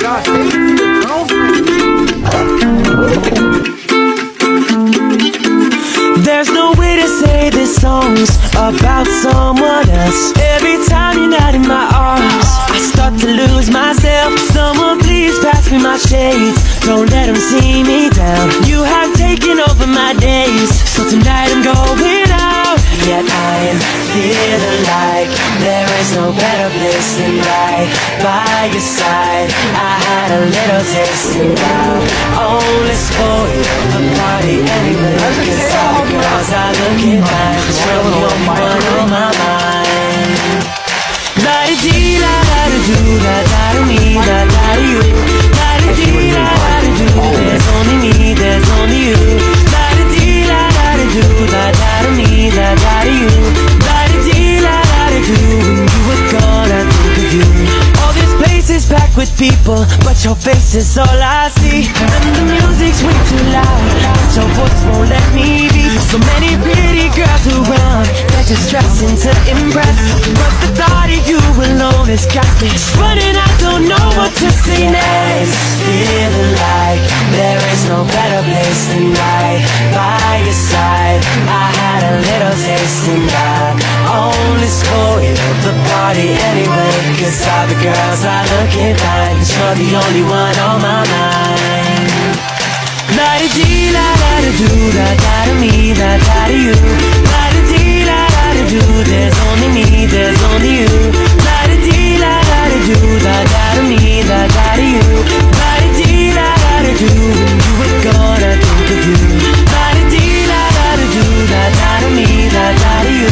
gosh, say it to your girlfriend. There's no way to say this song's about someone else. Every time you're not in my arms, I start to lose myself. Someone please pass me my shades, don't let them see me down. You have taken over my days, so tonight I'm going out. Yet I'm feeling like there is no better place than right by your side. I had a little taste and now only spoil the party anyway. Cause all the girls are looking back, you're the only one on my mind. La-di-dee, la-da-da-do, la-da-da-me, la-da-da-you. La-di-dee, la-da-da-do, there's only me, there's only you. La-di-dee, la-da-da-do, la-da-da-me, la-da-da-you. La-di-dee, la-da-da-do, when you were gone I think of you. All this place is packed with people, but your face is all I see. And the music's way too loud, but your voice won't let me be. So many pretty girls around, they're just dressing to impress, but the thought of you alone has got me running. I don't know what to say next. Feeling like there is no better place than right by your side. I had a little taste and I only spoiled the party anyway. Cause all the girls are looking fine, cause you're the only one on my mind. La-di-dee, la-da-da-do, la-da-da-me, la-da-da-you. La-di-dee, la-da-da-do, there's only me, there's only you. La-di-dee, la-da-da-do, la-da-da-me, la-da-da-you. La-di-dee, la-da-da-do, when you were gone I think of you. La-di-dee, la-da-da-do, la-da-da-me, la-da-da-you.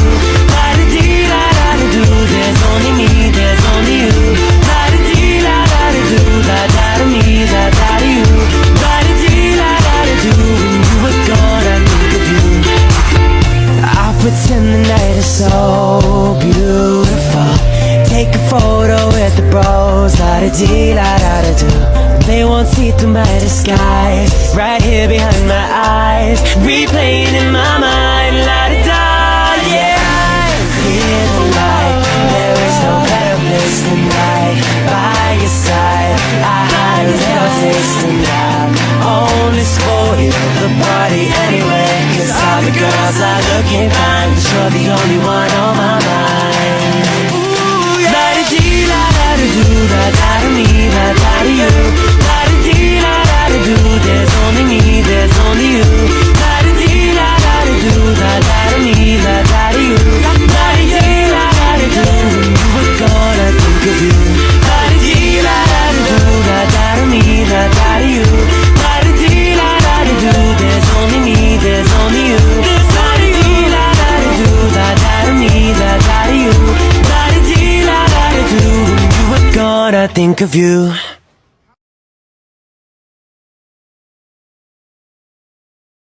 La-di-dee, la-da-da-do, there's only me, there's only you. La-di-dee, la-da-da-do, la-da-da-me, la-da-da-you. La-di-dee, la-da-da-do, when you were gone I think of you. I'll pretend the night is so beautiful, take a photo with the bros, la-da-dee, la-da-da-do. They won't see through my disguise, right here behind my eyes, replaying in my mind, la-da-da, yeah. I'm feeling like there is no better place than right by your side. I had a little taste and I'm only spoiled the party anyway. Cause all the girls are looking fine, but you're the only one on my mind. La-di-dee, la-da-da-do, la-da-da-me, la-da-da-you. La-di-dee, la-da-da-do, there's only me, there's only you. La-di-dee, la-da-da-do, la-da-da-me, la-da-da-you. La-di-dee, la-da-da-do, when you were gone I think of you. La-di-dee, la-da-da-do, la-da-da-me, la-da-da-you. La-di-dee, la-da-da-do, there's only me, there's only you. La-di-dee, la-da-da-do, la-da-da-me, la-da-da-you. La-di-dee, la-da-da-do, when you were gone I think of you.